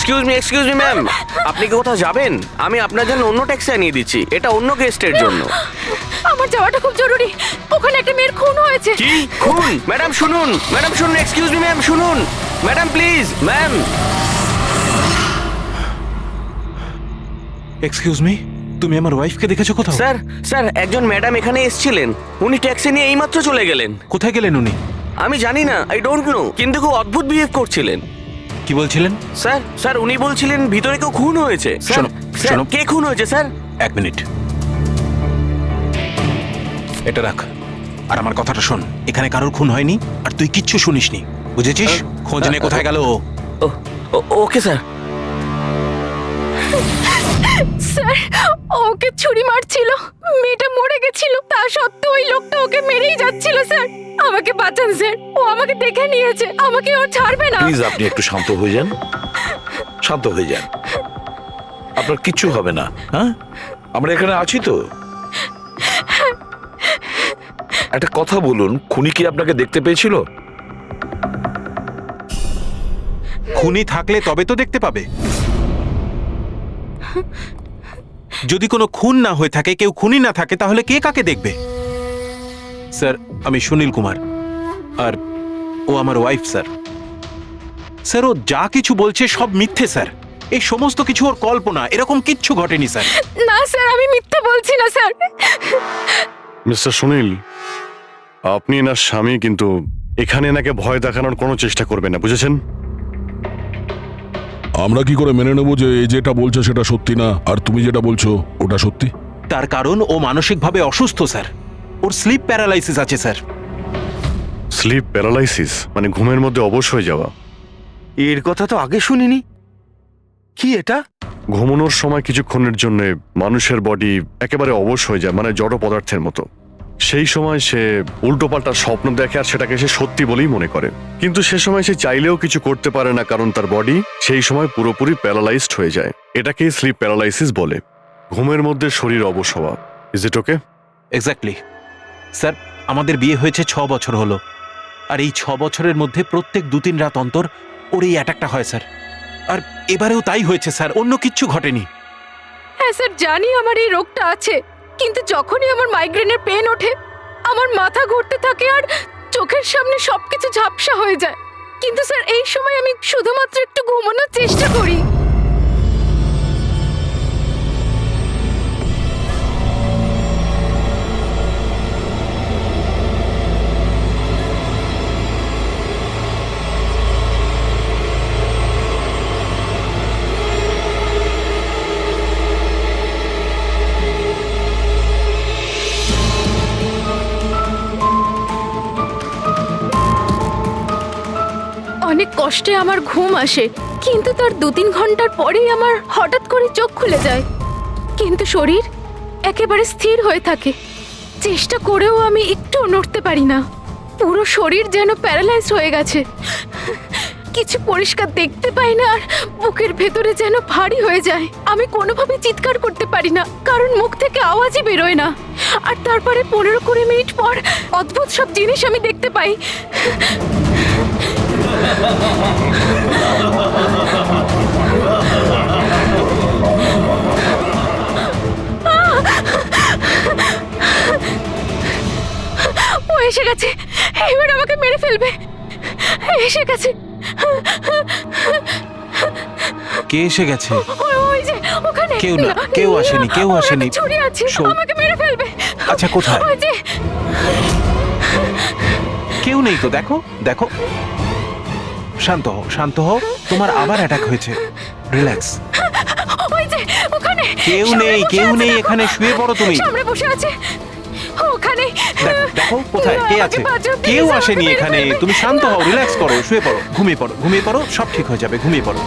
Excuse me ma'am, আপনি কি কোথাও যাবেন? আমি আপনার জন্য অন্য ট্যাক্সি আনিয়ে দিচ্ছি, এটা অন্য গেস্টের জন্য। আমার যাওয়াটা খুব জরুরি, ওখানে একটা মেয়ের খুন হয়েছে। কি খুন? ম্যাডাম শুনুন, এক্সকিউজ মি ম্যাম, শুনুন madam please, ma'am. Excuse me, তুমি আমার ওয়াইফকে দেখেছো কোথাও? স্যার একজন ম্যাডাম এখানে এসেছিলেন, উনি ট্যাক্সি নিয়ে এইমাত্র চলে গেলেন। কোথায় গেলেন উনি? আমি জানি না, আই ডোন্ট নো, কিন্তু খুব অদ্ভুত বিহেভ করছিলেন। কি বলছিলেন? স্যার উনি বলছিলেন ভিতরে কেউ খুন হয়েছে। শোনো, শোনো। কে খুন হয়েছে স্যার? এক মিনিট, এটা রাখ আর আমার কথাটা শোন। এখানে কারোর খুন হয়নি আর তুই কিচ্ছু শুনিসনি, বুঝেছিস? খোঁজ নে কোথায় গেল ও। Okay sir. স্যার, ওকে ছুরি মারছিল, মেয়েটা মরে গেছিল, তা সত্ত্বেও ওই লোকটা ওকে মেরেই যাচ্ছিল। স্যার আমাকে বাঁচান স্যার, ও আমাকে দেখে নিয়েছে, আমাকে ও ছাড়বে না। প্লিজ আপনি একটু শান্ত হয়ে যান, শান্ত হয়ে যান, আপনার কিচ্ছু হবে না। হ্যাঁ, আমরা এখানে আছি তো। একটা কথা বলুন, খুনি কি আপনাকে দেখতে পেয়েছিল? খুনি থাকলে তবে তো দেখতে পাবে। যদি কোনো খুন না হয়ে থাকে, কেউ খুনি না থাকে, তাহলে কে কাকে দেখবে? স্যার, আমি সুনীল কুমার আর ও আমার ওয়াইফ স্যার। স্যার, ও যা কিছু বলছে সব মিথ্যে স্যার, এই সমস্ত কিছু ওর কল্পনা, এরকম কিচ্ছু ঘটেনি স্যার। না স্যার, আমি মিথ্যে বলছি না স্যার। মিস্টার সুনীল, আপনি এনার স্বামী, কিন্তু এখানে এনাকে ভয় দেখানোর কোনো চেষ্টা করবেন না, বুঝেছেন? আমরা কি করে মেনে নেবো যে এই যেটা বলছে সেটা সত্যি না আর তুমি যেটা বলছো ওটা সত্যি? তার কারণ ও মানসিকভাবে অসুস্থ স্যার, ওর স্লিপ প্যারালাইসিস আছে স্যার। স্লিপ প্যারালাইসিস মানে ঘুমের মধ্যে অবশ হয়ে যাওয়া? এর কথা তো আগে শুনিনি। কি এটা? ঘুমানোর সময় কিছুক্ষণের জন্য মানুষের বডি একেবারে অবশ হয়ে যায়, মানে জড় পদার্থের মতো। সেই সময় সে উল্টোপাল্টা স্বপ্ন দেখে আর সেটাকে সে সত্যি বলেই মনে করে, কিন্তু সে সময় সে চাইলেও কিছু করতে পারে না, কারণ তার বডি সেই সময় পুরোপুরি প্যারালাইজড হয়ে যায়। এটাকেই স্লিপ প্যারালাইসিস বলে, ঘুমের মধ্যে শরীর অবশ হওয়া। Is it okay? Exactly sir, আমাদের বিয়ে হয়েছে 6 বছর হলো, আর এই 6 বছরের মধ্যে প্রত্যেক 2-3 রাত অন্তর ওর এই অ্যাটাকটা হয় স্যার। আর এবারেও তাই হয়েছে স্যার, অন্য কিচ্ছু ঘটেনি। হ্যাঁ স্যার, জানি আমার এই রোগটা আছে, কিন্তু যখনই আমার মাইগ্রেনের পেন ওঠে, আমার মাথা ঘুরতে থাকে আর চোখের সামনে সবকিছু ঝাপসা হয়ে যায়। কিন্তু স্যার, এই সময় আমি শুধুমাত্র একটু ঘুমানোর চেষ্টা করি। অনেক কষ্টে আমার ঘুম আসে, কিন্তু তার 2-3 ঘন্টার পরেই আমার হঠাৎ করে চোখ খুলে যায়, কিন্তু শরীর একেবারে স্থির হয়ে থাকে। চেষ্টা করেও আমি একটু নড়তে পারি না, পুরো শরীর যেন প্যারালাইজ হয়ে গেছে। কিছু পরিষ্কার দেখতে পাই না আর বুকের ভেতরে যেন ভারী হয়ে যায়। আমি কোনোভাবে চিৎকার করতে পারি না, কারণ মুখ থেকে আওয়াজই বেরোয় না। আর তারপরে 15-20 মিনিট পর অদ্ভুত সব জিনিস আমি দেখতে পাই। ও এসে গেছে, এবার আমাকে মেরে ফেলবে। এসে গেছে। কে এসে গেছে? ওই যে ওখানে। কেউ না, কেউ আসেনি, কেউ ওর আসেনি। একটা ছুরি আছে, শোন। আমাকে মেরে ফেলবে। আচ্ছা, কোথায়? ওই যে। কেউ নেই তো, দেখো দেখো। শান্ত হও, শান্ত হও, তোমার আবার অ্যাটাক হয়েছে, রিল্যাক্স। ওই যে ওখানে। কেউ সামনে নেই, বসে কেউ আছে, নেই, দেখো। এখানে শুয়ে পড়ো তুমি। সামনে বসে আছে ওখানে। দেখো দেখো কোথায় কে আছে? কেউ আসেনি এখানে, তুমি শান্ত হও, রিল্যাক্স করো, শুয়ে পড়ো, ঘুমিয়ে পড়ো, ঘুমিয়ে পড়ো, সব ঠিক হয়ে যাবে, ঘুমিয়ে পড়ো।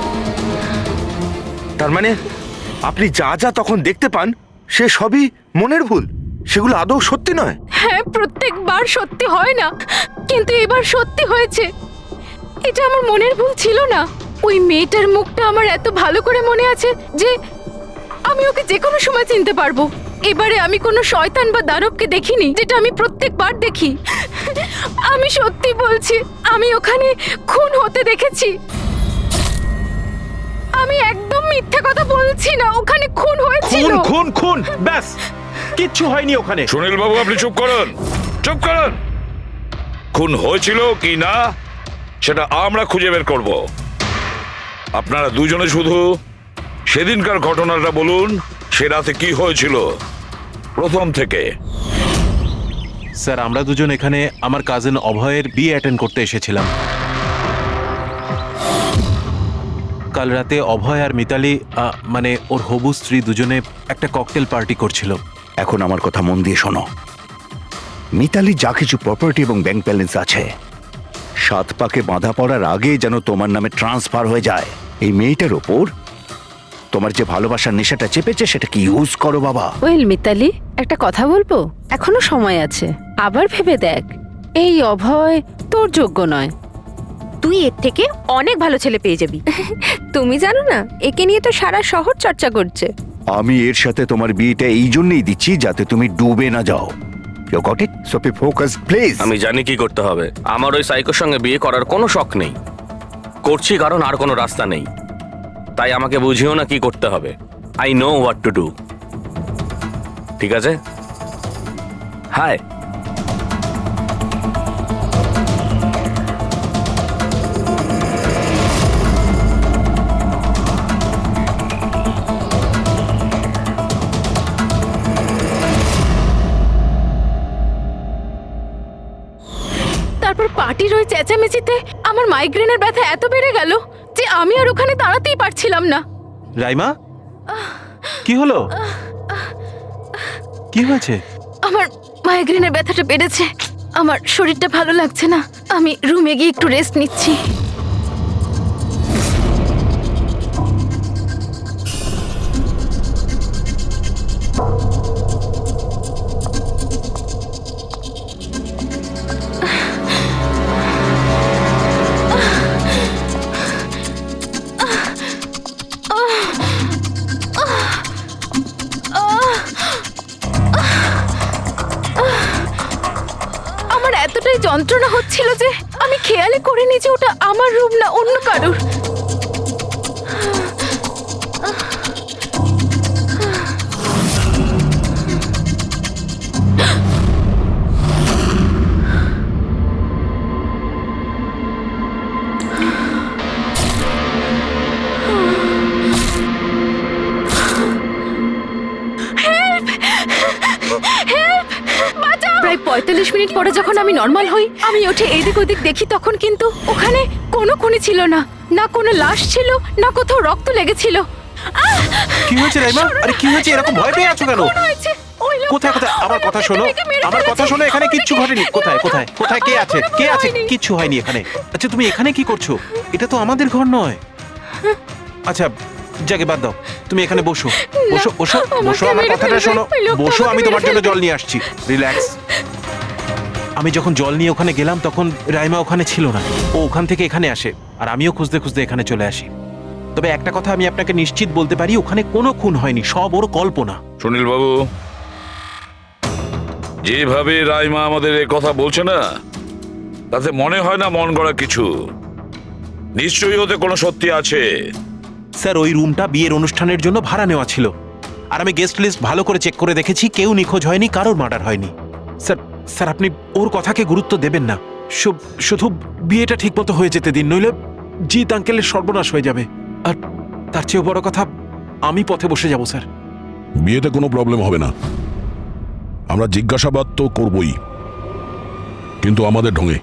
তার মানে আপনি যা যা তখন দেখতে পান সে সবই মনের ভুল, সেগুলো আদৌ সত্যি নয়? হ্যাঁ, প্রত্যেকবার সত্যি হয় না, কিন্তু এবার সত্যি হয়েছে। এটা আমার মনের ভুল ছিল না। ওই মেয়েটার মুখটা আমার এত ভালো করে মনে আছে যে আমি ওকে যে কোনো সময় চিনতে পারবো। এবারে আমি কোনো শয়তান বা দানবকে দেখিনি, যেটা আমি প্রত্যেকবার দেখি। আমি সত্যি বলছি, আমি ওখানে খুন হতে দেখেছি। আমি একদম মিথ্যে কথা বলছি না, ওখানে খুন হয়েছিল। খুন খুন খুন, ব্যাস কিচ্ছু হয়নি ওখানে। সুনীল বাবু, আপনি চুপ করুন, চুপ করুন। খুন হয়েছিল কি না সেটা আমরা খুঁজে বের করব। আপনারা দুজনে শুধু সেদিনকার ঘটনাটা বলুন, সে রাতে কি হয়েছিল প্রথম থেকে। স্যার, আমরা দুজন এখানে আমার কাজিন অভয়ের বিয়ে অ্যাটেন্ড করতে এসেছিলাম। কাল রাতে অভয় আর মিতালি মানে ওর হবু স্ত্রী দুজনে একটা ককটেল পার্টি করছিল। এখন আমার কথা মন দিয়ে শোনো। মিতালি যা কিছু প্রপার্টি এবং ব্যাংক ব্যালেন্স আছে, 7 পাকে বাঁধা পড়ার আগে যেন তোমার নামে ট্রান্সফার হয়ে যায়। এই মেয়েটার ওপর তোমার যে ভালোবাসার নেশাটা চেপেছে সেটাকে ইউজ করো বাবা। ওয়েল মিতালি, একটা কথা বলবো? এখনো সময় আছে, আবার ভেবে দেখ। এই অভয় তোর যোগ্য নয়। তুই এর থেকে অনেক ভালো ছেলে পেয়ে যাবি। তুমি জানো না, একে নিয়ে তো সারা শহর চর্চা করছে। আমি এর সাথে তোমার বিয়েটা এই জন্যই দিচ্ছি যাতে তুমি ডুবে না যাও। You got it? So be focus please. আমি জানি কি করতে হবে। আমার ওই সাইকোর সঙ্গে বিয়ে করার কোনো শখ নেই, করছি কারণ আর কোনো রাস্তা নেই। তাই আমাকে বুঝিও না কি করতে হবে। I know what to do. ঠিক আছে? হাই। তারপর পার্টির ওই চেঁচামেচিতে আমার মাইগ্রেনের ব্যথা এত বেড়ে গেল যে আমি আর ওখানে দাঁড়াতেই পারছিলাম না। রাইমা, কি হলো? কি হয়েছে? আমার মাইগ্রেনের ব্যথাটা বেড়েছে, আমার শরীরটা ভালো লাগছে না। আমি রুমে গিয়ে একটু রেস্ট নিচ্ছি। আমার এতটাই যন্ত্রণা হচ্ছিল যে আমি খেয়ালই করিনি যে ওটা আমার রুম না অন্য কারোর। প্রায় 45 মিনিট পরে যখন আমি নর্মাল হই, আমি উঠে এদিক ওদিক দেখি, তখন কিন্তু ওখানে কোনো খুনি ছিল না, না কোনো লাশ ছিল, না কোথাও রক্ত লেগেছিল। কি হয়েছে রাইমা? আরে কি হয়েছে? এরকম ভয় পেয়ে আছো কেন? কোথায় কোথায়? আমার কথা শোনো, আমার কথা শোনো। এখানে কিচ্ছু ঘটেনি। কোথায় কোথায় কোথায় কে আছে? কে আছে? কিচ্ছু হয়নি এখানে। আচ্ছা, তুমি এখানে কি করছো? এটা তো আমাদের ঘর নয়। আচ্ছা, যাকে বাদ দাও, তুমি এখানে বসো বসো বসো বসো। আমার কথাটা শোনো, বসো। আমি তোমার জন্য জল নিয়ে আসছি। রিল্যাক্স। আমি যখন জল নিয়ে ওখানে গেলাম তখন রাইমা ওখানে ছিল না। ও ওখান থেকে এখানে আসে আর আমিও খুঁজতে খুঁজতে এখানে চলে আসি। তবে একটা কথা আমি আপনাকে নিশ্চিত বলতে পারি, ওখানে কোনো খুন হয়নি, সব ওর কল্পনা। সুনীল বাবু, যেভাবে রাইমা আমাদের এ কথা বলছে না, তাতে মনে হয় না মন গড়া কিছু। নিশ্চয়ই ওতে কোনো সত্যি আছে। স্যার, ওই রুমটা বিয়ের অনুষ্ঠানের জন্য ভাড়া নেওয়া ছিল, আর আমি গেস্ট লিস্ট ভালো করে চেক করে দেখেছি, কেউ নিখোঁজ হয়নি, কারোর মার্ডার হয়নি। স্যার স্যার, আপনি ওর কথাকে গুরুত্ব দেবেন না। শুধু বিয়েটা ঠিকমতো হয়ে যেতে দিন, নইলে জিৎ আঙ্কেলের সর্বনাশ হয়ে যাবে। আর তার চেয়েও বড় কথা, আমি পথে বসে যাব স্যার। বিয়েতে কোনো প্রবলেম হবে না, আমরা জিজ্ঞাসাবাদ তো করবই, কিন্তু আমাদের ঢঙে।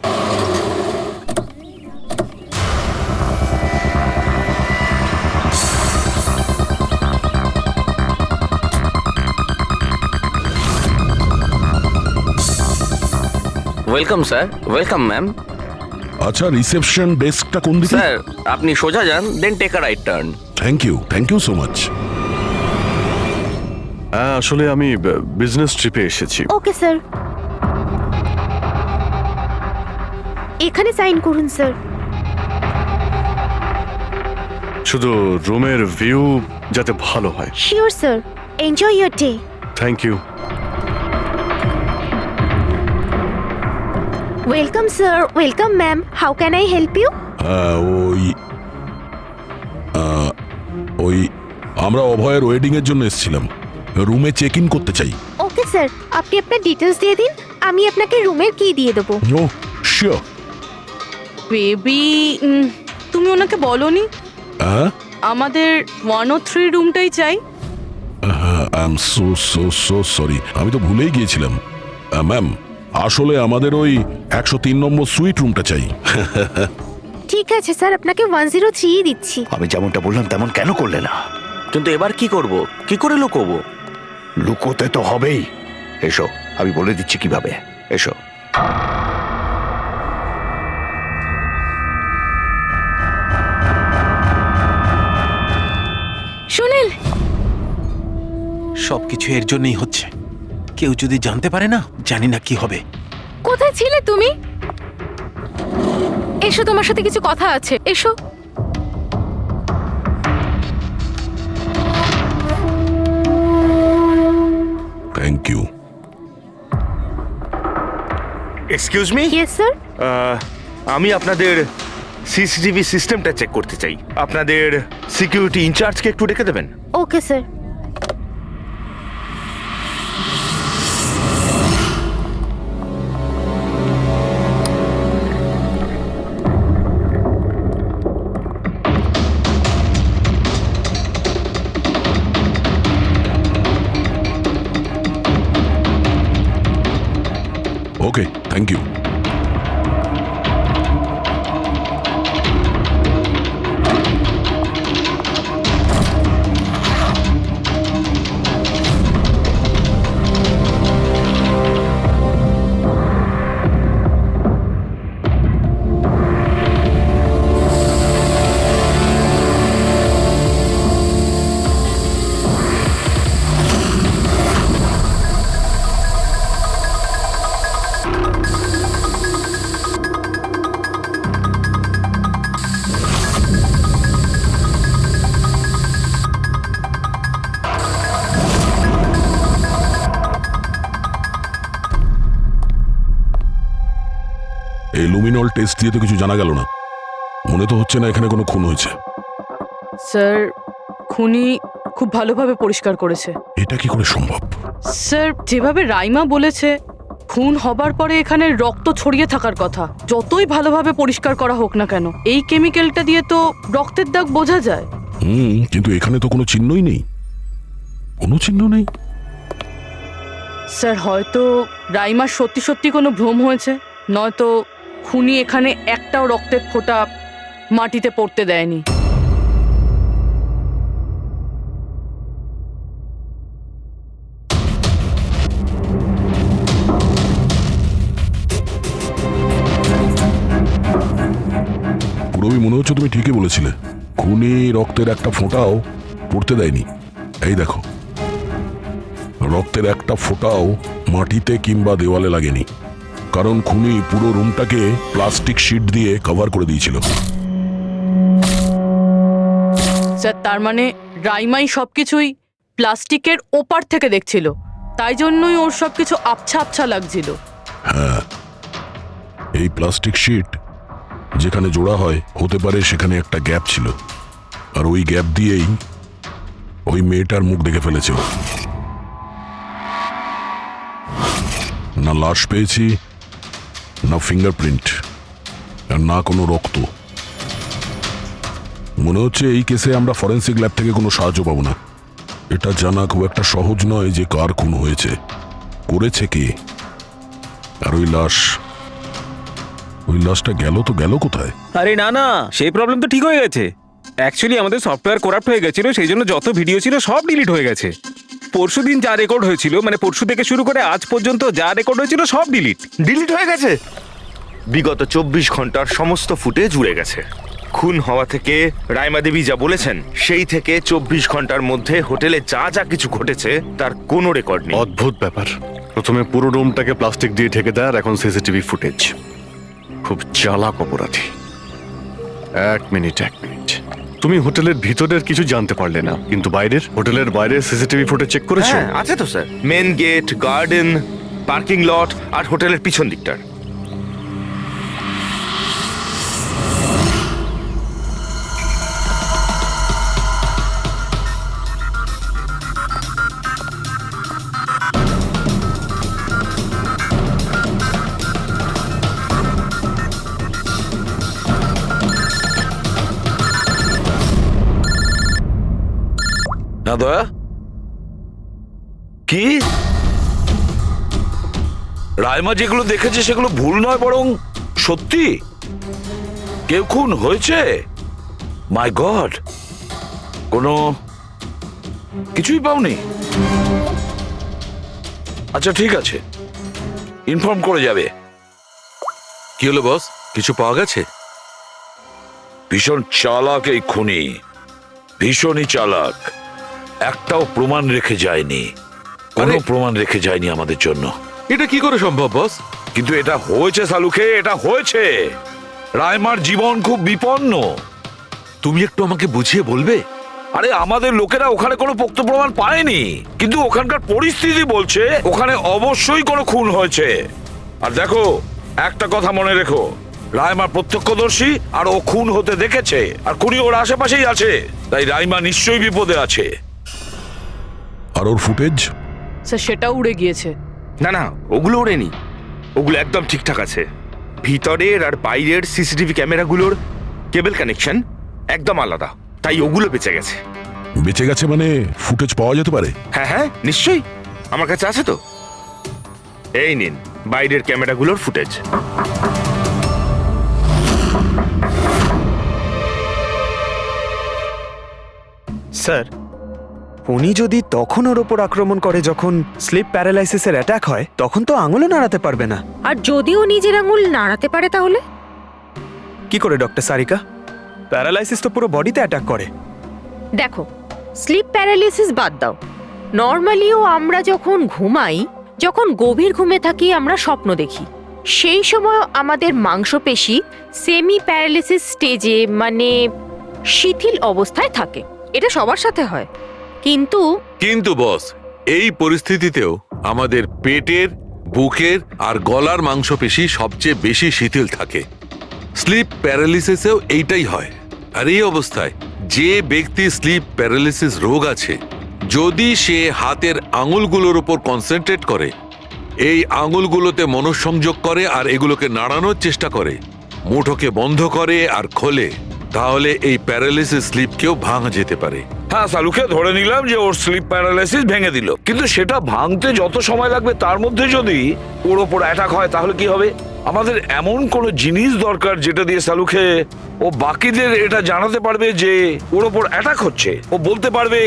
Welcome sir. Welcome ma'am. আচ্ছা, রিসেপশন ডেস্কটা কোন দিকে? স্যার, আপনি সোজা যান, then take a right turn. Thank you so much. আসলে আমি বিজনেস ট্রিপে এসেছি। ওকে স্যার, এখানে সাইন করুন স্যার। শুধু রুমের ভিউ যাতে ভালো হয়। Sure sir, enjoy your day. Thank you. Welcome sir, welcome ma'am, how can I help you? ওই আমরা অভয়ের ওয়েডিং এর জন্য এসেছিলাম, রুমে চেক ইন করতে চাই। ওকে স্যার, আপনি আপনার ডিটেলস দিয়ে দিন, আমি আপনাকে রুমের কি দিয়ে দেবো। ও শিওর। বেবি, তুমি ওনাকে বলনি হ্যাঁ, আমাদের 103 রুমটাই চাই? I am so so so sorry, আমি তো ভুলেই গিয়েছিলাম। ম্যাম, আসলে আমাদের ওই 103 নম্বর সুইট রুমটা চাই। ঠিক আছে স্যার, আপনাকে 103 দিচ্ছি। আমি যেমনটা বললাম তেমন কেন করলে না? কিন্তু এবার কি করব, কি করে লুকোবো? লুকোতে তো হবেই। এসো, আমি বলে দিচ্ছি কিভাবে। এসো। সুনীল, সবকিছু এর জন্যই হচ্ছে। কেউ যদি জানতে পারে না, জানি না কি হবে। কোথায় ছিলে তুমি? এসো, তোমার সাথে কিছু কথা আছে, এসো। Thank you. Excuse me, yes sir. আমি আপনাদের সিসিটিভি সিস্টেমটা চেক করতে চাই। আপনাদের সিকিউরিটি ইনচার্জকে একটু ডেকে দেবেন। Okay sir. Okay, thank you. এই লুমিনল টেস্ট দিয়ে তো কিছু জানা গেল না। মনে তো হচ্ছে না এখানে কোনো খুন হয়েছে। স্যার, খুনি খুব ভালোভাবে পরিষ্কার করেছে। এটা কি করে সম্ভব? স্যার, যেভাবে রাইমা বলেছে, খুন হবার পরে এখানে রক্ত ছড়িয়ে থাকার কথা। যতই ভালোভাবে পরিষ্কার করা হোক না কেন, এই কেমিক্যালটা দিয়ে তো রক্তের দাগ বোঝা যায়। কিন্তু এখানে তো কোনো চিহ্নই নেই, কোনো চিহ্ন নেই। স্যার, হয়তো রাইমার সত্যি সত্যি কোনো ভ্রম হয়েছে, নয়তো খুনি এখানে একটাও রক্তের ফোঁটা মাটিতে পড়তে দেয়নি। পুরবি, মনে হচ্ছে তুমি ঠিকই বলেছিলে। খুনি রক্তের একটা ফোঁটাও পড়তে দেয়নি। এই দেখো, রক্তের একটা ফোঁটাও মাটিতে কিংবা দেওয়ালে লাগেনি, কারণ খুনি পুরো রুমটাকে প্লাস্টিক শিট দিয়ে কভার করে দিয়েছিল। স্যার, তার মানে রাইমাই সবকিছুই প্লাস্টিকের ওপার থেকে দেখছিল, তাই জন্যই ওর সবকিছু আবছা আবছা লাগছিল। হ্যাঁ, এই প্লাস্টিক শিট যেখানে জোড়া হয়, হতে পারে সেখানে একটা গ্যাপ ছিল, আর ওই গ্যাপ দিয়েই ওই মেয়েটার মুখ দেখে ফেলেছে ও। না লাশ পেয়েছি, না ফিঙ্গারপ্রিন্ট, আর না কোনো রক্ত। মনে হচ্ছে এই কেসে আমরা ফরেন্সিক ল্যাব থেকে কোনো সাহায্য পাবো না। এটা জানা খুব একটা সহজ নয় যে কার খুন হয়েছে, করেছে কে, আর ওই লাশটা গেল তো গেল কোথায়? আরে না না, সেই প্রবলেম তো ঠিক হয়ে গেছে। অ্যাকচুয়ালি আমাদের সফটওয়্যার করাপ্ট হয়ে গেছিল, সেই জন্য যত ভিডিও ছিল সব ডিলিট হয়ে গেছে। পরশুদিন যা রেকর্ড হয়েছিল, মানে পরশু থেকে শুরু করে আজ পর্যন্ত যা রেকর্ড হয়েছিল সব ডিলিট হয়ে গেছে। বিগত 24 ঘন্টার সমস্ত ফুটেজ উড়ে গেছে। খুন হওয়া থেকে রাইমা দেবী যা বলেছেন, সেই থেকে 24 ঘন্টার মধ্যে হোটেলে যা যা কিছু ঘটেছে তার কোনো রেকর্ড নেই। অদ্ভুত ব্যাপার। প্রথমে পুরো রুমটাকে প্লাস্টিক দিয়ে ঢেকে দেয়, আর এখন সিসিটিভি ফুটেজ। খুব চালাক অপরাধী। এক মিনিট। তুমি হোটেলের ভিতরের কিছু জানতে পারলে না, কিন্তু বাইরের, হোটেলের বাইরে সিসিটিভি ফুটেজ চেক করেছো? হ্যাঁ, আছে তো sir. Main gate, garden, parking lot আর হোটেলের পিছন দিকটার। না দয়া, কি রাইমা যেগুলো দেখেছে সেগুলো ভুল নয়, বরং সত্যি? কেউ খুন হয়েছে? মাই গড, কোনো কিছুই পাওনি? আচ্ছা ঠিক আছে, ইনফর্ম করে যাবে। কি হলো বস, কিছু পাওয়া গেছে? ভীষণ চালাক এই খুনি, ভীষণই চালাক। একটাও প্রমাণ রেখে যায়নি, কোনো প্রমাণ রেখে যায়নি আমাদের জন্য। এটা কি করে সম্ভব বস? কিন্তু এটা হয়েছে সালুকে, এটা হয়েছে। রাইমার জীবন খুব বিপন্ন। তুমি একটু আমাকে বুঝিয়ে বলবে? আরে আমাদের লোকেরা ওখানে কোনো পোক্ত প্রমাণ পায়নি, কিন্তু ওখানকার পরিস্থিতি বলছে ওখানে অবশ্যই কোনো খুন হয়েছে। আর দেখো, একটা কথা মনে রেখো, রাইমা প্রত্যক্ষদর্শী, আর ও খুন হতে দেখেছে, আর খুনি ওর আশেপাশেই আছে, তাই রাইমা নিশ্চয়ই বিপদে আছে। আর ওর ফুটেজ? স্যার সেটাও উড়ে গিয়েছে। না না, ওগুলো ওড়েনি, ওগুলো একদম ঠিকঠাক আছে। ভিতরের আর বাইরের সিসিটিভি ক্যামেরাগুলোর কেবল কানেকশন একদম আলাদা, তাই ওগুলো বেঁচে গেছে। বেঁচে গেছে মানে ফুটেজ পাওয়া যেতে পারে? হ্যাঁ হ্যাঁ নিশ্চয়ই, আমার কাছে আছে তো। এই নিন বাইরের ক্যামেরাগুলোর ফুটেজ। স্যার, উনি যদি তখন ওর ওপর আক্রমণ করে যখন স্লিপ প্যারালাইসিসের অ্যাটাক হয়, তখন তো আঙুলও নাড়াতে পারবে না। আর যদিও নিজের আঙুল নাড়াতে পারে তাহলে? কি করে ডক্টর সারিকা? প্যারালাইসিস তো পুরো বডিতে অ্যাটাক করে। দেখো, স্লিপ প্যারালিসিস বাদ দাও, নর্মালিও আমরা যখন ঘুমাই, যখন গভীর ঘুমে থাকি আমরা স্বপ্ন দেখি, সেই সময় আমাদের মাংসপেশি সেমি প্যারালিসিস স্টেজে মানে শিথিল অবস্থায় থাকে। এটা সবার সাথে হয়। কিন্তু বস, এই পরিস্থিতিতেও আমাদের পেটের, বুকের আর গলার মাংসপেশি সবচেয়ে বেশি শিথিল থাকে। স্লিপ প্যারালিসিসেও এইটাই হয়। আর এই অবস্থায় যে ব্যক্তি স্লিপ প্যারালিসিস রোগ আছে, যদি সে হাতের আঙুলগুলোর উপর কনসেন্ট্রেট করে, এই আঙুলগুলোতে মনঃসংযোগ করে আর এগুলোকে নাড়ানোর চেষ্টা করে, মুঠোকে বন্ধ করে আর খোলে, তাহলে এই প্যারালিসিস স্লিপকেও ভাঙা যেতে পারে। হ্যাঁ সালুকে ধরে নিলাম যে ওর স্লিপ প্যারালাইসিস ভেঙে দিল, কিন্তু সেটা ভাঙতে যত সময় লাগবে তার মধ্যে যদি ওর ওপর অ্যাটাক হয় তাহলে কি হবে? আমাদের এমন কোনো জিনিস দরকার যেটা দিয়ে সালুকে ও বাকিদের এটা জানাতে পারবে যে ওর ওপর অ্যাটাক হচ্ছে। ও বলতে পারবে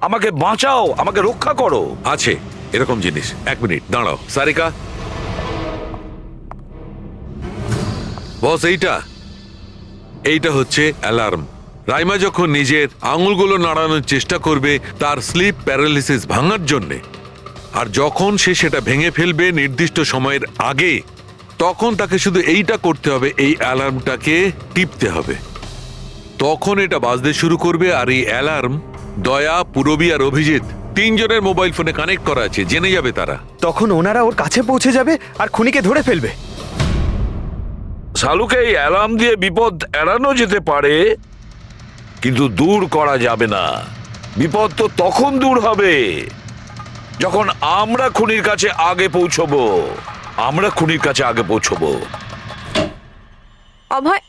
আমাকে বাঁচাও, আমাকে রক্ষা করো। আছে এরকম জিনিস। এক মিনিট দাঁড়াও সারিকা। বস, এইটা হচ্ছে অ্যালার্ম। রাইমা যখন নিজের আঙুলগুলো নাড়ানোর চেষ্টা করবে তার স্লিপ প্যারালিসিস ভাঙার জন্যে, আর যখন সে সেটা ভেঙে ফেলবে নির্দিষ্ট সময়ের আগে, তখন তাকে শুধু এইটা করতে হবে, এই অ্যালার্মটাকে টিপতে হবে। তখন এটা বাজতে শুরু করবে, আর এই অ্যালার্ম দয়া, পুরবী আর অভিজিৎ তিনজনের মোবাইল ফোনে কানেক্ট করা আছে, জেনে যাবে তারা। তখন ওনারা ওর কাছে পৌঁছে যাবে আর খুনিকে ধরে ফেলবে। সালুকে এই অ্যালার্ম দিয়ে বিপদ এড়ানো যেতে পারে, কিন্তু দূর করা যাবে না। বিপদ তো তখন দূর হবে যখন আমরা খুনির কাছে আগে পৌঁছবো। অভয়,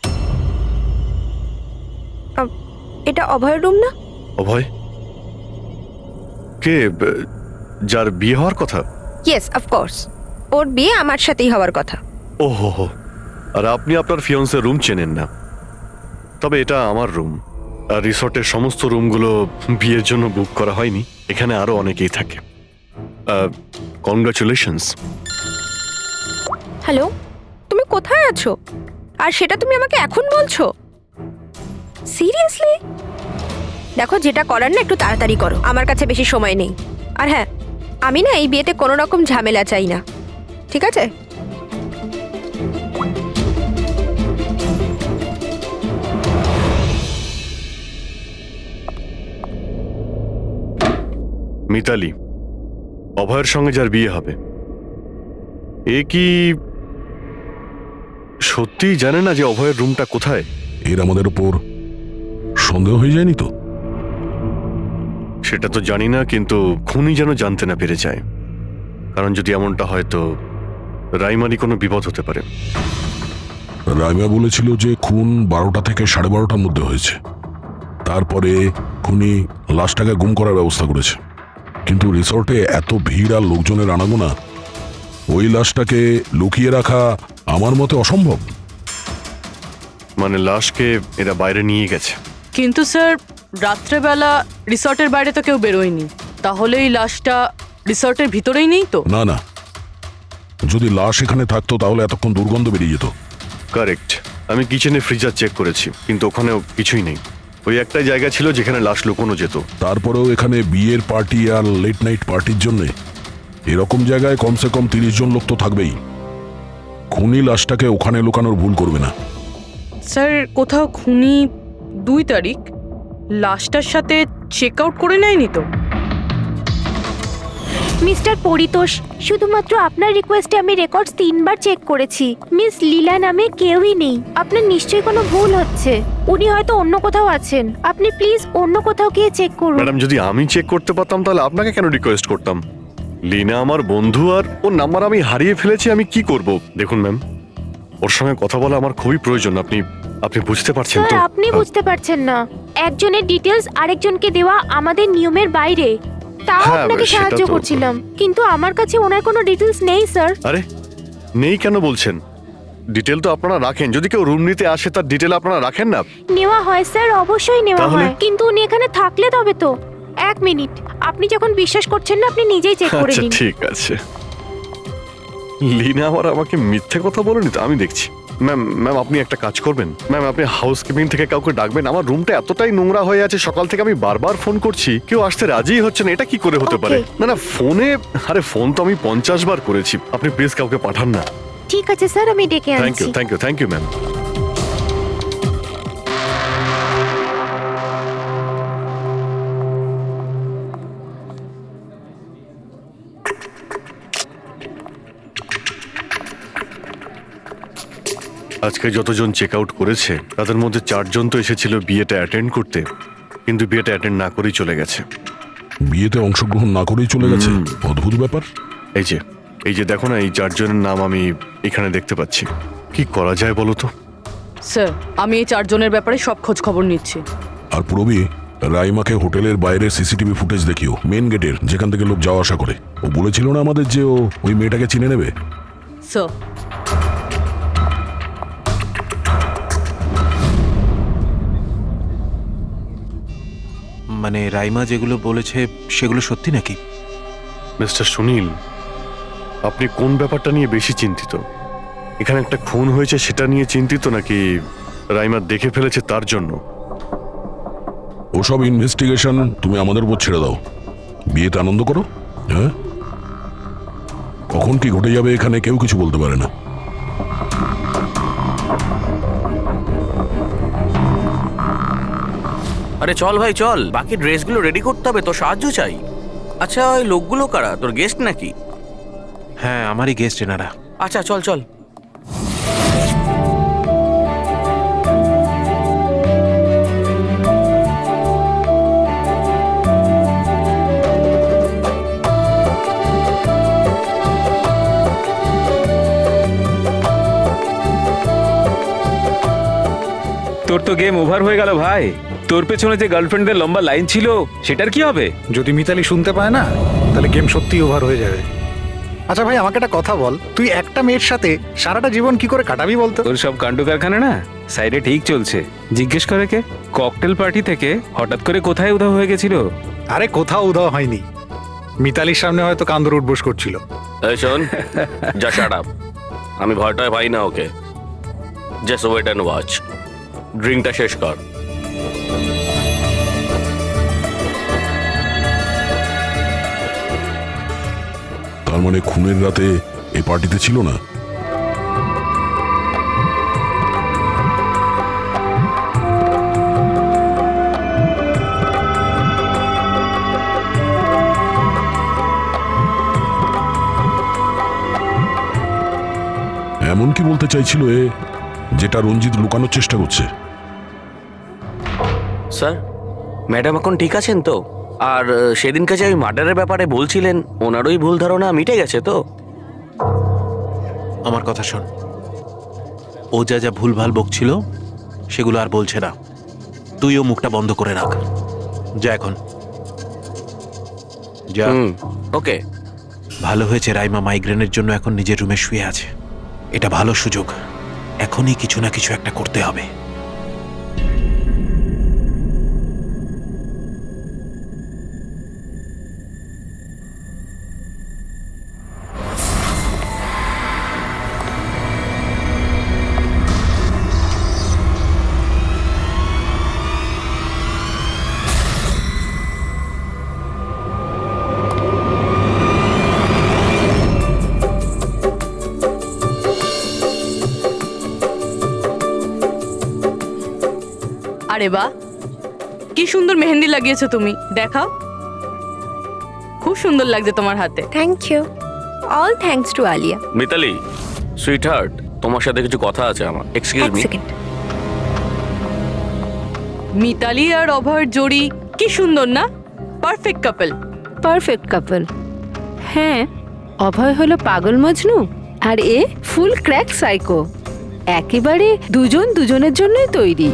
এটা অভয়ের রুম না? অভয় কে? যার বিয়ে হওয়ার কথা? ইয়েস, অফকোর্স, ওর বিয়ে আমার সাথেই হওয়ার কথা। ওহো, আর আপনি আপনার ফিয়ন্সের রুম চেনেন না? তবে এটা আমার রুম, আর রিসর্টের সমস্ত রুমগুলো বিয়ের জন্য বুক করা হয়নি। এখানে আরো অনেকেই থাকে। কনগ্রাচুলেশনস। হ্যালো, তুমি কোথায় আছো? আর সেটা তুমি আমাকে এখন বলছো? সিরিয়াসলি? দেখো, যেটা করার না একটু তাড়াতাড়ি করো, আমার কাছে বেশি সময় নেই। আর হ্যাঁ, আমি না এই বিয়েতে কোনো রকম ঝামেলা চাই না, ঠিক আছে? মিতালি, অভয়ের সঙ্গে যার বিয়ে হবে, এ কি সত্যি জানে না যে অভয়ের রুমটা কোথায়? এর আমাদের উপর সন্দেহ হয়ে যায়নি তো? সেটা তো জানি না, কিন্তু খুনি যেন জানতে না পেরে যায়, কারণ যদি এমনটা হয় তো রাইমারই কোনো বিপদ হতে পারে। রাইমা বলেছিল যে খুন 12টা থেকে 12:30টার মধ্যে হয়েছে। তারপরে খুনি লাশটাকে গুম করার ব্যবস্থা করেছে। কিন্তু রিসর্টে এত ভিড় আর লোকজনের আনাগোনা, ওই লাশটাকে লুকিয়ে রাখা আমার মতে অসম্ভব। মানে লাশকে এরা বাইরে নিয়ে গেছে। কিন্তু স্যার রাত্রেবেলা রিসর্টের বাইরে তো কেউ বেরোয়নি, তাহলে এই লাশটা রিসর্টের ভিতরেই নেই তো? না না, যদি লাশ এখানে থাকতো তাহলে এতক্ষণ দুর্গন্ধ বেরিয়ে যেত। কারেক্ট। আমি কিচেনে ফ্রিজার চেক করেছি, কিন্তু ওখানেও কিছুই নেই। ওই একটাই জায়গা ছিল যেখানে লাশ লুকোনো যেত। তারপরেও এখানে বিয়ের পার্টি আর লেট নাইট পার্টির জন্য এরকম জায়গায় কমসে কম 30 জন লোক তো থাকবেই। খুনি লাশটাকে ওখানে লুকানোর ভুল করবে না। স্যার কোথাও খুনি 2 তারিখ লাশটার সাথে চেক আউট করে নেয়নি তো? মিস্টার পরিতোষ, শুধুমাত্র আপনার রিকোয়েস্টে আমি রেকর্ডস 3 বার চেক করেছি। মিস লীলা নামে কেউই নেই। আপনার নিশ্চয়ই কোনো ভুল হচ্ছে। উনি হয়তো অন্য কোথাও আছেন। আপনি প্লিজ অন্য কোথাও গিয়ে চেক করুন। ম্যাডাম, যদি আমি চেক করতে পারতাম তাহলে আপনাকে কেন রিকোয়েস্ট করতাম? লিনা আমার বন্ধু, আর ওর নাম্বার আমি হারিয়ে ফেলেছি। আমি কি করব? দেখুন ম্যাম, ওর সঙ্গে কথা বলা আমার খুবই প্রয়োজন। আপনি বুঝতে পারছেন তো? স্যার, আপনি বুঝতে পারছেন না। একজনের ডিটেলস আরেকজনকে দেওয়া আমাদের নিয়মের বাইরে। তাও হ্যাঁ, আপনাকে সেটা সাহায্য তো- করছিলাম, কিন্তু আমার কাছে ওনার কোনো ডিটেলস নেই স্যার। আরে নেই কেন বলছেন? ডিটেল তো আপনারা রাখেন। যদি কেউ রুম নিতে আসে তার ডিটেল আপনারা রাখেন না? নেওয়া হয় স্যার, অবশ্যই নেওয়া তাহলে? হয়, কিন্তু উনি এখানে থাকলে তবে তো। 1 মিনিট, আপনি যখন বিশ্বাস করছেন না আপনি নিজেই চেক করে আচ্ছা নিন। ঠিক আছে। লিনা আবার আমাকে মিথ্যে কথা বলেনি তো? আমি দেখছি। ম্যাম আপনি একটা কাজ করবেন। ম্যাম আপনি হাউসকিপিং থেকে কাউকে ডাকবেন। আমার রুমটা এতটাই নোংরা হয়ে আছে, সকাল থেকে আমি বারবার ফোন করছি, কেউ আসতে রাজিই হচ্ছে না। এটা কি করে হতে পারে? Okay. না ফোনে, আরে ফোন তো আমি 50 বার করেছি। আপনি প্লিজ কাউকে পাঠান না। ঠিক আছে স্যার, আমি ডেকে থ্যাংক ইউ আনছি। Thank you ma'am. আজকে যতজন চেক আউট করেছে তাদের মধ্যে 4 জন তো এসেছিল বিয়েটা অ্যাটেন্ড করতে, কিন্তু বিয়েটা অ্যাটেন্ড না করেই চলে গেছে। বিয়েতে অংশগ্রহণ না করেই চলে গেছে? অদ্ভুত ব্যাপার। এই যে দেখো না, এই 4 জনের নাম আমি এখানে দেখতে পাচ্ছি। কি করা যায় বলো তো? স্যার আমি এই 4 জনের ব্যাপারে সব খোঁজ খবর নিচ্ছি। আর পুরবি, রাইমাকে হোটেলের বাইরে সিসিটিভি ফুটেজ দেখিও, মেন গেটের, যেখান থেকে লোক যাওয়া আসা করে। ও বলেছিল না আমাদের যে ও ওই মেয়েটাকে চিনে নেবে। স্যার মানে রাইমা যেগুলো বলেছে সেগুলো সত্যি নাকি? মিস্টার সুনীল, আপনি কোন ব্যাপারটা নিয়ে বেশি চিন্তিত? এখানে একটা খুন হয়েছে সেটা নিয়ে চিন্তিত, নাকি রাইমা দেখে ফেলেছে তার জন্য? ওসব ইনভেস্টিগেশন তুমি আমাদের উপর ছেড়ে দাও। বিয়েতে আনন্দ করো। হ্যাঁ, কখন কি ঘটে যাবে এখানে কেউ কিছু বলতে পারে না। আরে চল ভাই চল, বাকি ড্রেসগুলো রেডি করতে হবে, তো সাহায্য চাই। আচ্ছা ওই লোকগুলো কারা? তোর গেস্ট নাকি? হ্যাঁ, আমারই গেস্ট এনারা। আচ্ছা চল চল। তোর তো গেম ওভার হয়ে গেল ভাই। তোর পেছনে যে গার্লফ্রেন্ডদের লম্বা লাইন ছিল সেটার কি হবে? যদি মিতালি শুনতে পায় না তাহলে গেম সত্যিই ওভার হয়ে যাবে। আচ্ছা ভাই, আমাকে একটা কথা বল, তুই একটা মেয়ের সাথে সারাটা জীবন কি করে কাটাবি বলতো? তোর সব কাণ্ড কারখানা না সাইডে ঠিক চলছে। জিজ্ঞেস করে কে? ককটেল পার্টি থেকে হঠাৎ করে কোথায় উধাও হয়ে গেছিল? আরে কোথাও উধাও হয়নি, মিতালির সামনে হয়তো কান্দর উঠবোস করছিল। এই শোন, যা শাট আপ। আমি ভয়টায় পাই না ওকে। Just wait and watch. ড্রিঙ্কটা শেষ কর। তার মানে খুনের রাতে এই পার্টিতে ছিল না? এমন কি বলতে চাইছিল এ, যেটা রঞ্জিত লুকানোর চেষ্টা করছে? স্যার, ম্যাডাম এখন ঠিক আছেন তো? আর সেদিনকে যে ওই মার্ডারের ব্যাপারে বলছিলেন, ওনারই ভুল ধারণা মিটে গেছে তো? আমার কথা শোন, ও যা যা ভুলভাল বকছিল সেগুলো আর বলছে না। তুইও মুখটা বন্ধ করে রাখ। যা এখন যা। ওকে। ভালো হয়েছে রাইমা মাইগ্রেনের জন্য এখন নিজের রুমে শুয়ে আছে। এটা ভালো সুযোগ, এখনই কিছু না কিছু একটা করতে হবে। আরে বাহ, কি সুন্দর মেহেন্দি লাগিয়েছো তুমি, দেখাও। খুব সুন্দর লাগছে তোমার হাতে। Thank you. All thanks to Alia. Mitali, sweetheart, তোমার সাথে কিছু কথা আছে আমার। Excuse me. মিতালি আর অভয়ের জোড়ি কি সুন্দর না? Perfect couple. Perfect couple. হ্যাঁ, অভয় হলো পাগল মজনু আর এ ফুল ক্র্যাক সাইকো। একেবারে দুজন দুজনের জন্যই তৈরি।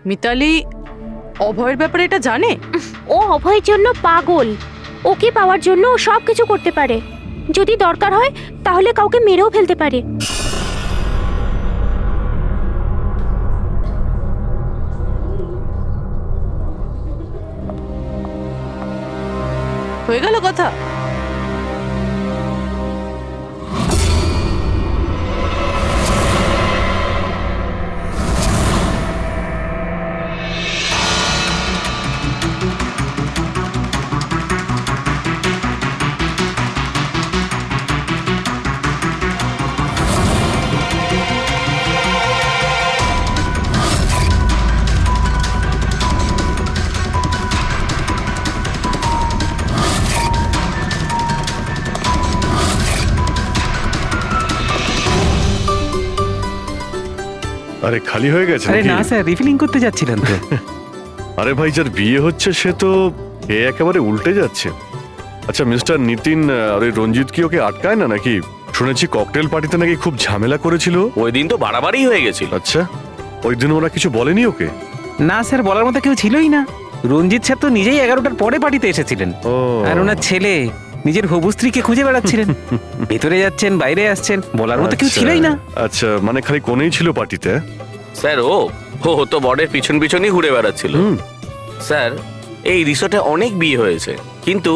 মিতালি অভয়ের ব্যাপারে এটা জানে? ও অভয়ের জন্য পাগল। ওকে পাওয়ার জন্য ও সব কিছু করতে পারে। যদি দরকার হয় তাহলে কাউকে মেরেও ফেলতে পারে। হয়ে গেল কথা। আরে খালি হয়ে গেছে আরে নাকি? না স্যার, রিফিলিং করতে যাচ্ছিলেন তো। আরে ভাই, যার বিয়ে হচ্ছে সে তো এ একেবারে উল্টে যাচ্ছে। আচ্ছা মিস্টার নিতিন, আর ওই রঞ্জিত কি ওকে আটকায় না নাকি? শুনেছি ককটেল পার্টিতে নাকি খুব ঝামেলা করেছিল। ওই দিন তো বাড়াবাড়ি হয়ে গেছিল। আচ্ছা, ওই দিন ওরা কিছু বলেনি ওকে? না স্যার, বলার মতো কেউ ছিলই না। রঞ্জিত স্যার তো নিজেই 11টার পরে পার্টিতে এসেছিলেন। ও, আর ওনার ছেলে নিজের হবু স্ত্রীকে খুঁজে বেড়াচ্ছিলেন। ভেতরে যাচ্ছেন, বাইরে আসছেন, বলার মতো কেউ আচ্ছা, ছিলই না। আচ্ছা, মানে খালি কোনেই ছিল পার্টিতে? স্যার ও তো বরের পিছন পিছনই ঘুরে বেড়াচ্ছিল। স্যার, এই রিসোর্টে অনেক বিয়ে হয়েছে, কিন্তু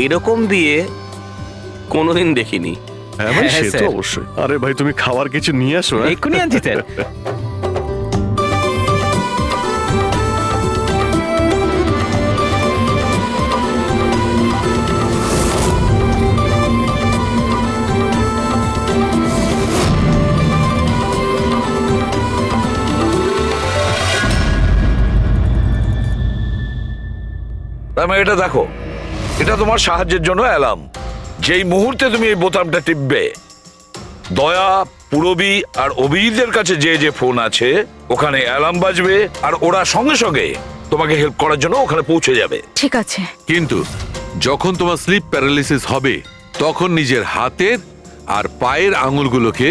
এরকম বিয়ে কোনোদিন দেখিনি। হ্যাঁ ভাই, হ্যাঁ, সে তো স্যার। অবশ্যই। আরে ভাই, তুমি খাবার কিছু নিয়ে আসো। হ্যাঁ? এক্ষুনি আনছি স্যার। এটা দেখো, এটা তোমার সাহায্যের জন্য অ্যালার্ম। যেই মুহূর্তে তুমি এই বোতামটা টিপবে, দয়া, পুরবী আর অভিজিতের কাছে যে যে ফোন আছে ওখানে অ্যালার্ম বাজবে, আর ওরা সঙ্গে সঙ্গে তোমাকে হেল্প করার জন্য ওখানে পৌঁছে যাবে। ঠিক আছে। কিন্তু যখন তোমার স্লিপ প্যারালিসিস হবে তখন নিজের হাতের আর পায়ের আঙুলগুলোকে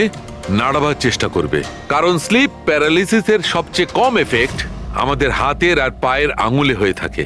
নাড়াবার চেষ্টা করবে, কারণ স্লিপ প্যারালিসিসের সবচেয়ে কম এফেক্ট আমাদের হাতের আর পায়ের আঙুলে হয়ে থাকে।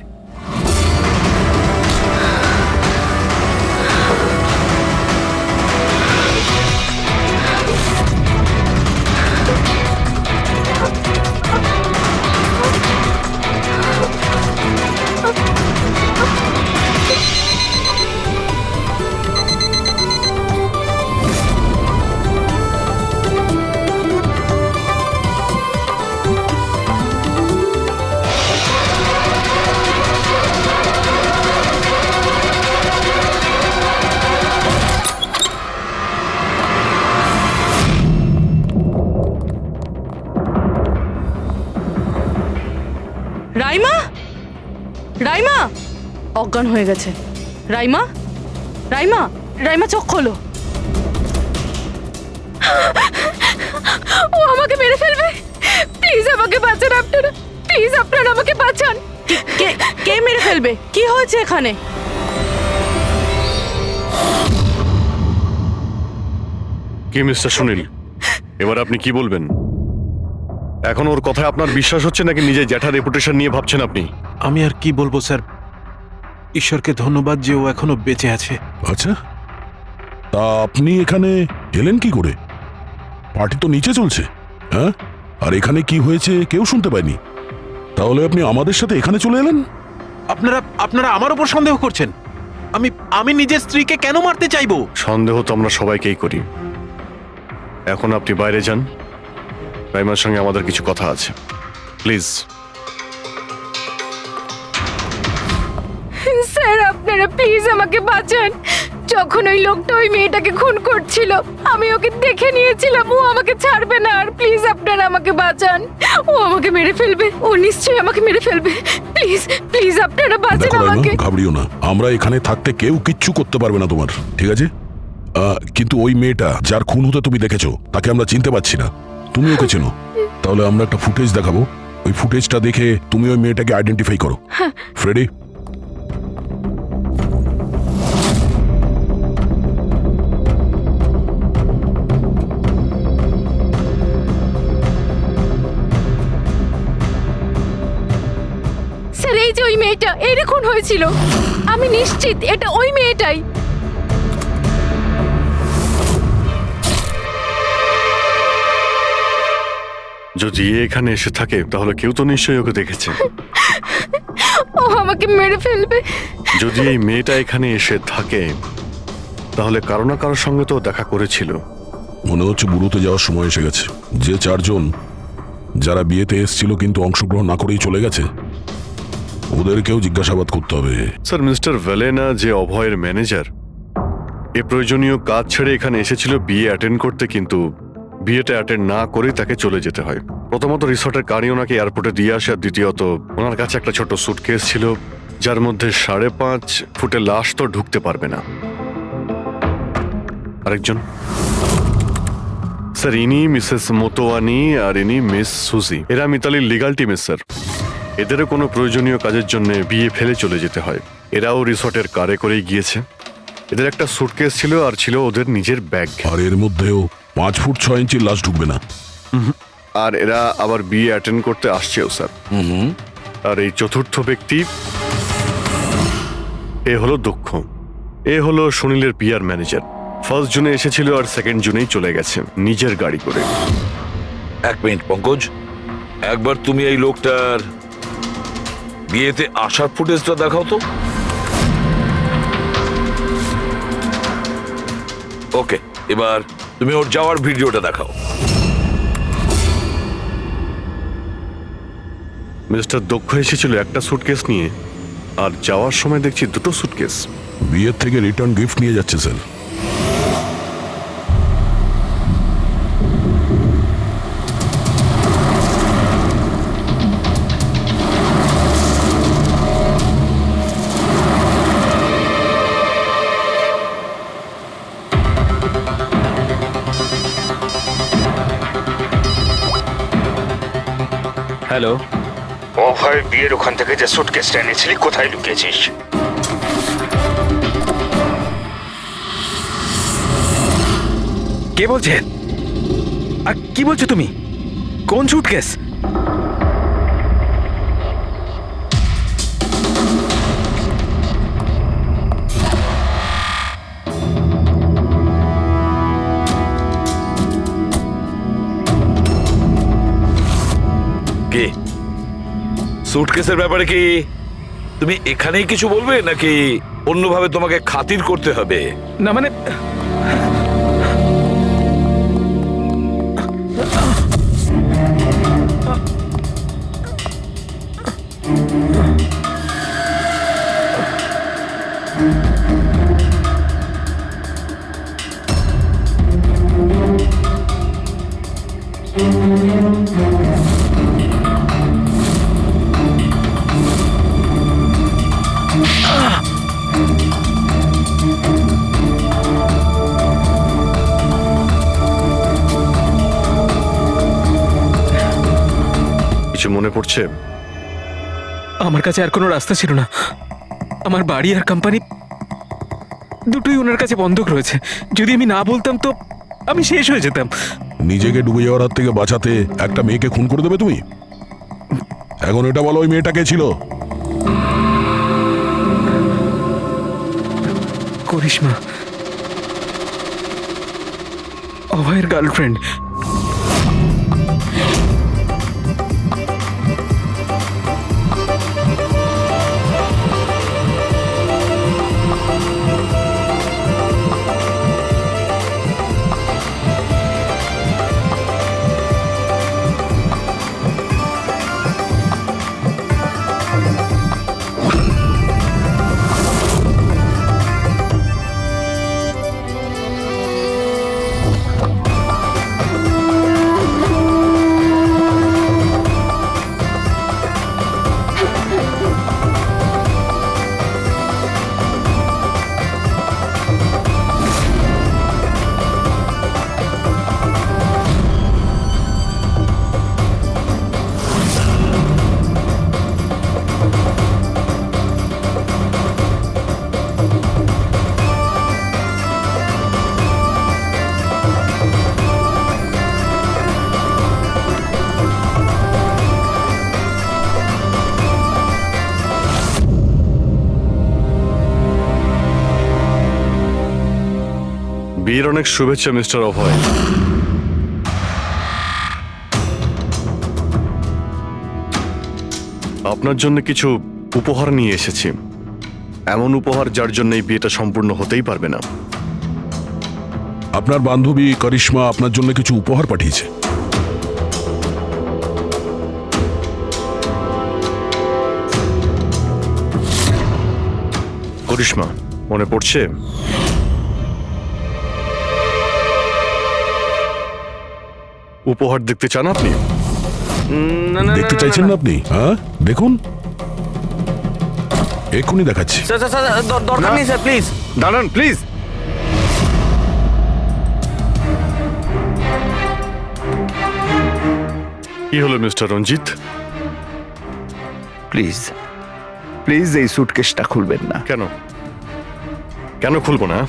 রাইমা, রাইমা অজ্ঞান হয়ে গেছে। রাইমা, রাইমা, রাইমা চোখ খোলো। ও আমাকে মেরে ফেলবে। প্লিজ আমাকে বাঁচান আপনারা, প্লিজ আপনারা আমাকে বাঁচান। কে কে মেরে ফেলবে? কি হয়েছে এখানে? কি মিস্টার সুনীল, এবার আপনি কি বলবেন? এখন ওর কথায় আপনার বিশ্বাস হচ্ছে নাকি নিজের জ্যাঠার রেপুটেশন নিয়ে ভাবছেন আপনি? আমি আর কি বলবো স্যার, ঈশ্বরকে ধন্যবাদ যে ও এখনো বেঁচে আছে। আচ্ছা, তা আপনি এখানে এলেন কি করে? পার্টি তো নিচে চলছে, হ্যাঁ? আর এখানে কি হয়েছে কেউ শুনতে পায়নি, তাহলে আপনি আমাদের সাথে এখানে চলে এলেন? আপনারা আমার উপর সন্দেহ করছেন? আমি নিজের স্ত্রীকে কেন মারতে চাইবো? সন্দেহ তো আমরা সবাইকেই করি। এখন আপনি বাইরে যান, রাইমার সঙ্গে আমাদের কিছু কথা আছে, প্লিজ। স্যার আপনারা প্লিজ আমাকে বাঁচান। যখন ওই লোকটা ওই মেয়েটাকে খুন করছিল আমি ওকে দেখে নিয়েছিলাম, ও আমাকে ছাড়বে না। আর প্লিজ আপনারা আমাকে বাঁচান, ও আমাকে মেরে ফেলবে, ও নিশ্চয়ই আমাকে মেরে ফেলবে। প্লিজ প্লিজ আপনারা বাঁচান দেখো রাইমা, আমাকে। ঘাবড়িও না, আমরা এখানে থাকতে কেউ কিচ্ছু করতে পারবে না তোমার, ঠিক আছে? কিন্তু ওই মেয়েটা যার খুন হতে তুমি দেখেছো তাকে আমরা চিনতে পারছি না, তুমি ওকে চেনো। তাহলে আমরা একটা ফুটেজ দেখাবো, ওই ফুটেজটা দেখে তুমি ওই মেয়েটাকে আইডেন্টিফাই করো। ফ্রেডি, স্যার এই যে ওই মেয়েটা, এরই খুন হয়েছিল। আমি নিশ্চিত এটা ওই মেয়েটাই। যদি এ এখানে এসে থাকে তাহলে কেউ তো নিশ্চয়ই ওকে দেখেছে। ও আমাকে মেরে ফেলবে। যদি এই মেয়েটা এখানে এসে থাকে তাহলে কারো না কারোর সঙ্গে তো দেখা করেছিল। মনে হচ্ছে বুড়োতে যাওয়ার সময় এসে গেছে। যে চারজন যারা বিয়েতে এসেছিল কিন্তু অংশগ্রহণ না করেই চলে গেছে, ওদেরকেও জিজ্ঞাসাবাদ করতে হবে। স্যার, মিস্টার ভেলেনা যে অভয়ের ম্যানেজার, এ প্রয়োজনীয় কাজ ছেড়ে এখানে এসেছিল বিয়ে অ্যাটেন্ড করতে, কিন্তু বিয়েটা অ্যাটেন্ড না করে তাকে চলে যেতে হয়। প্রথমত রিসর্টের গাড়ি ওনাকে এয়ারপোর্টে দিয়ে আসে, আর দ্বিতীয়ত ওনার কাছে একটা ছোট সুটকেস ছিল যার মধ্যে 5.5 ফুটের লাশ তো ঢুকতে পারবে না। আরেকজন স্যার, ইনি মিসেস মোতোয়ানি আর ইনি মিস সুজি। এরা মিতালির লিগাল টিমের স্যার। এদেরও কোনো প্রয়োজনীয় কাজের জন্য বিয়ে ফেলে চলে যেতে হয়। এরাও রিসর্টের কারে করেই গিয়েছে। এদের একটা সুটকেস ছিল আর ছিল ওদের নিজের ব্যাগ। আর এর মধ্যেও 5 ফুট 6 ইঞ্চির লাশ ঢুকবে না। আর এরা আবার বিয়ে অ্যাটেন্ড করতে আসছেও স্যার। আর এই চতুর্থ ব্যক্তি, এ হলো দক্ষ। এ হলো সুনীলের পিআর ম্যানেজার। 1 জুনে এসেছিল আর 2 জুনেই চলে গেছে নিজের গাড়ি করে। এক মিনিট পঙ্কজ, একবার তুমি এই লোকটার বিয়েতে আসার ফুটেজটা দেখাও তো। ওকে, এবার তুমি ওর যাওয়ার ভিডিওটা দেখাও। মিস্টার দক্ষ এসেছিল একটা সুটকেস নিয়ে, আর যাওয়ার সময় দেখছি 2টো সুটকেস। বিয়ের থেকে রিটার্ন গিফট নিয়ে যাচ্ছে স্যার। হ্যালো, অভয় বিয়ের ওখান থেকে যে সুটকেসটা এনেছিলি কোথায় লুকিয়েছিস? কে বলছে? আর কি বলছো তুমি? কোন সুটকেস? কে? সুটকেসের ব্যাপারে কি তুমি এখানেই কিছু বলবে নাকি অন্যভাবে তোমাকে খাতির করতে হবে? না মানে কিছু মনে পড়ছে? আমার কাছে আর কোনো রাস্তা ছিল না। আমার বাড়ি আর কোম্পানি দুটোই ওনার কাছে বন্ধক রয়েছে। যদি আমি না বলতাম তো আমি শেষ হয়ে যেতাম। নিজেকে ডুবে যাওয়ার হাত থেকে বাঁচাতে একটা মেয়েকে খুন করে দেবে তুমি? এখন এটা বলো, ওই মেয়েটা কে ছিল? করিশ্মা, অভয়ের গার্লফ্রেন্ড। বিয়ের অনেক শুভেচ্ছা মিস্টার অভয়। আপনার জন্য কিছু উপহার নিয়ে এসেছি, এমন উপহার যার জন্য এই বিয়েটা সম্পূর্ণ হতেই পারবে না। আপনার বান্ধবী করিশ্মা আপনার জন্য কিছু উপহার পাঠিয়েছে। করিশ্মা, মনে পড়ছে? উপহার দেখতে চান আপনি? দেখতে চাইছেন না আপনি? হ্যাঁ, দেখুন, এক্ষুনি দেখাচ্ছি। দরকার নেই স্যার, প্লিজ দাঁড়ান প্লিজ। কি হলো মিস্টার রঞ্জিত? প্লিজ প্লিজ এই সুটকেসটা খুলবেন না। কেন কেন খুলবো না?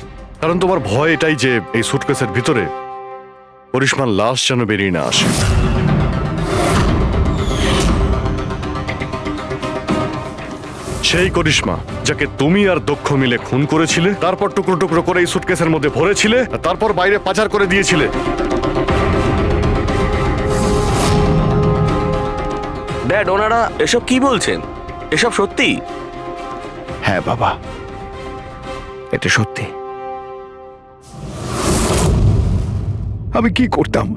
কারণ তোমার ভয় এটাই যে এই সুটকেসের ভিতরে করিশ্মার লাশ যেন বেরিয়ে না আসে। সেই করিশ্মা যাকে তুমি আর দক্ষ মিলে খুন করেছিলে, তারপর টুকরো টুকরো করে এই সুটকেসের মধ্যে ভরেছিলে, আর তারপর বাইরে পাচার করে দিয়েছিলে। ড্যাড, ওনারা এসব কি বলছেন? এসব সত্যি? হ্যাঁ বাবা, এটা সত্যি। আমি কি করতাম?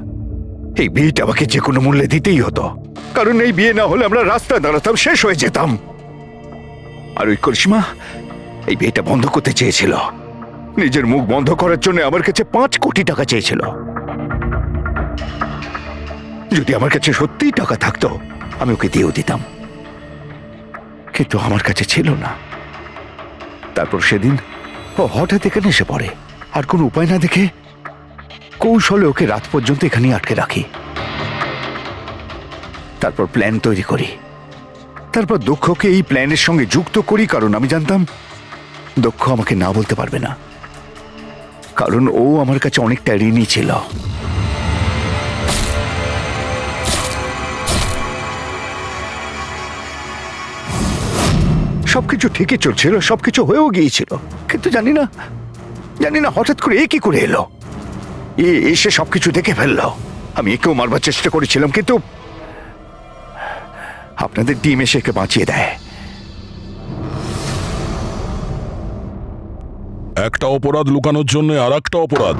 এই বিয়েটা আমাকে যে কোনো মূল্যে দিতেই হতো, কারণ এই বিয়ে না হলে আমরা রাস্তায় দাঁড়াতাম, শেষ হয়ে যেতাম। আর ওই করিশ্মা এই বিয়েটা বন্ধ করতে চেয়েছিল, নিজের মুখ বন্ধ করার জন্য আমার কাছে 5 কোটি টাকা চেয়েছিল। যদি আমার কাছে সত্যিই টাকা থাকতো আমি ওকে দিয়েও দিতাম, কিন্তু আমার কাছে ছিল না। তারপর সেদিন ও হঠাৎ এখানে এসে পড়ে, আর কোনো উপায় না দেখে কৌশলে ওকে রাত পর্যন্ত এখানেই আটকে রাখি। তারপর প্ল্যান তৈরি করি, তারপর দক্ষকে এই প্ল্যানের সঙ্গে যুক্ত করি, কারণ আমি জানতাম দক্ষ আমাকে না বলতে পারবে না, কারণ ও আমার কাছে অনেকটা ঋণী ছিল। সবকিছু ঠিকই চলছিল, সবকিছু হয়েও গিয়েছিল, কিন্তু জানি না হঠাৎ করে এ কি করে এলো। এসে সবকিছু দেখে ফেললো। আমি একেও মারবার চেষ্টা করেছিলাম, কিন্তু আপনাদের টিম এসে একে বাঁচিয়ে দেয়। একটা অপরাধ লুকানোর জন্য আর একটা অপরাধ,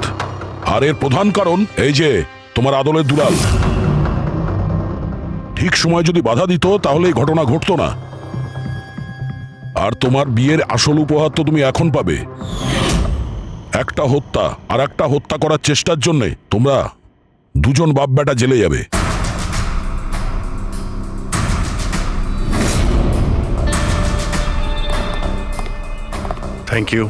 আর এর প্রধান কারণ এই যে তোমার আদলের দুলাল। ঠিক সময় যদি বাধা দিত তাহলে এই ঘটনা ঘটতো না। আর তোমার বিয়ের আসল উপহার তো তুমি এখন পাবে। একটা হত্যা আর একটা হত্যা করার চেষ্টার জন্য তোমরা দুজন বাপ বেটা জেলে যাবে। Thank you.